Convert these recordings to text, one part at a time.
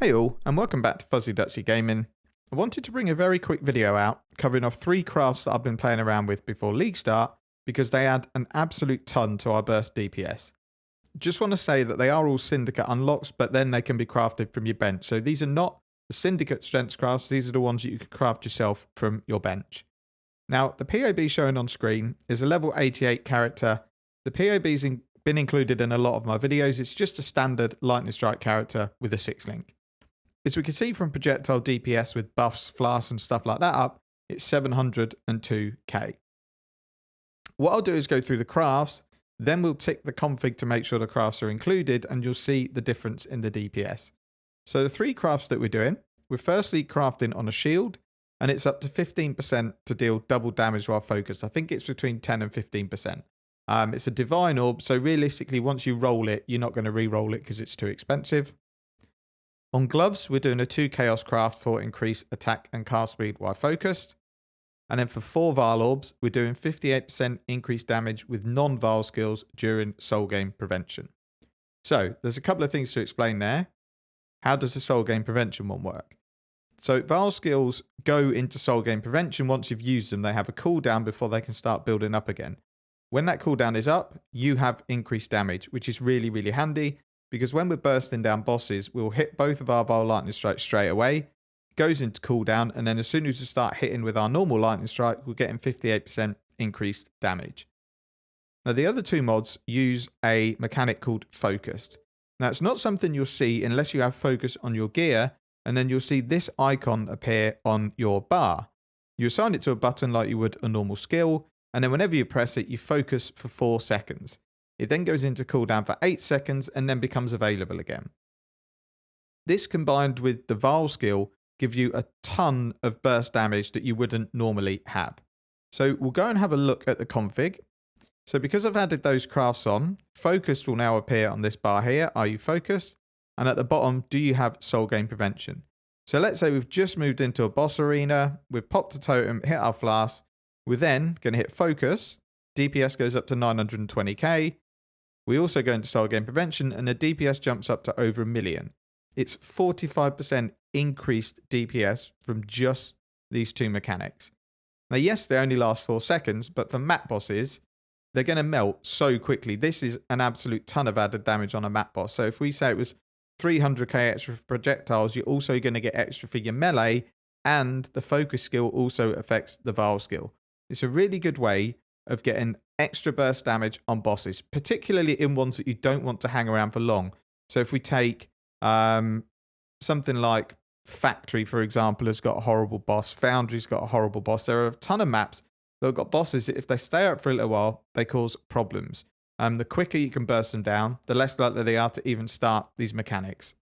Hey all, and welcome back to Fuzzy Ducksy Gaming. I wanted to bring a very quick video out covering off 3 crafts that I've been playing around with before League start because they add an absolute ton to our burst DPS. Just want to say that they are all Syndicate unlocks, but then they can be crafted from your bench. So these are not the Syndicate strengths crafts, these are the ones that you can craft yourself from your bench. Now, the POB shown on screen is a level 88 character. The POB's been included in a lot of my videos. It's just a standard lightning strike character with a 6 link. As we can see from projectile DPS with buffs, flasks and stuff like that up, it's 702k. What I'll do is go through the crafts, then we'll tick the config to make sure the crafts are included and you'll see the difference in the DPS. So the 3 crafts that we're doing, we're firstly crafting on a shield and it's up to 15% to deal double damage while focused. I think it's between 10 and 15%. It's a divine orb, so realistically once you roll it, you're not going to re-roll it because it's too expensive. On gloves, we're doing a 2 chaos craft for increased attack and cast speed while focused. And then for 4 Vaal orbs, we're doing 58% increased damage with non-Vaal skills during soul gain prevention. So there's a couple of things to explain there. How does the soul gain prevention one work? So Vaal skills go into soul gain prevention once you've used them. They have a cooldown before they can start building up again. When that cooldown is up, you have increased damage, which is really, really handy. Because when we're bursting down bosses, we'll hit both of our Vaal lightning strikes straight away. It goes into cooldown, and then as soon as we start hitting with our normal lightning strike, we're getting 58% increased damage. Now, the other 2 mods use a mechanic called Focused. Now, it's not something you'll see unless you have Focus on your gear, and then you'll see this icon appear on your bar. You assign it to a button like you would a normal skill, and then whenever you press it, you focus for 4 seconds. It then goes into cooldown for 8 seconds and then becomes available again. This combined with the Vaal skill give you a ton of burst damage that you wouldn't normally have. So we'll go and have a look at the config. So because I've added those crafts on, focused will now appear on this bar here. Are you focused? And at the bottom, do you have soul gain prevention? So let's say we've just moved into a boss arena. We've popped a totem, hit our flask. We're then going to hit focus. DPS goes up to 920k. We also go into soul gain prevention and the DPS jumps up to over 1 million. It's 45% increased DPS from just these 2 mechanics. Now, yes, they only last 4 seconds, but for map bosses, they're going to melt so quickly. This is an absolute ton of added damage on a map boss. So if we say it was 300k extra for projectiles, you're also going to get extra for your melee, and the focus skill also affects the Vaal skill. It's a really good way of getting extra burst damage on bosses, particularly in ones that you don't want to hang around for long. So if we take something like Factory, for example, has got a horrible boss. Foundry's got a horrible boss. There are a ton of maps that have got bosses that if they stay up for a little while, they cause problems. The quicker you can burst them down, the less likely they are to even start these mechanics.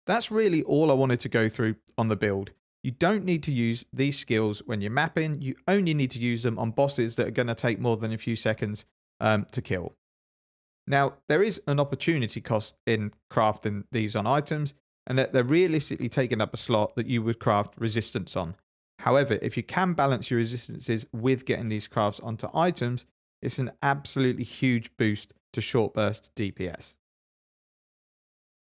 That's really all I wanted to go through on the build. You don't need to use these skills when you're mapping. You only need to use them on bosses that are going to take more than a few seconds to kill. Now, there is an opportunity cost in crafting these on items, and that they're realistically taking up a slot that you would craft resistance on. However, if you can balance your resistances with getting these crafts onto items, it's an absolutely huge boost to short burst DPS.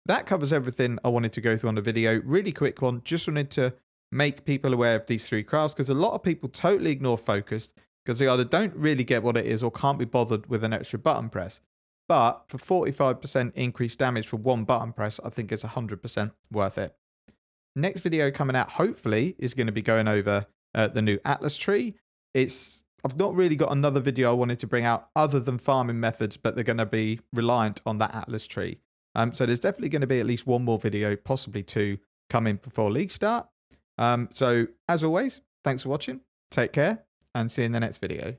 That covers everything I wanted to go through on the video. Really quick one, just wanted to make people aware of these 3 crafts because a lot of people totally ignore focused because they either don't really get what it is or can't be bothered with an extra button press. But for 45% increased damage for 1 button press, I think it's 100% worth it. Next video coming out, hopefully, is going to be going over the new Atlas tree. I've not really got another video I wanted to bring out other than farming methods, but they're going to be reliant on that Atlas tree. So there's definitely going to be at least 1 more video, possibly 2, coming before League start. So as always, thanks for watching, take care, and see you in the next video.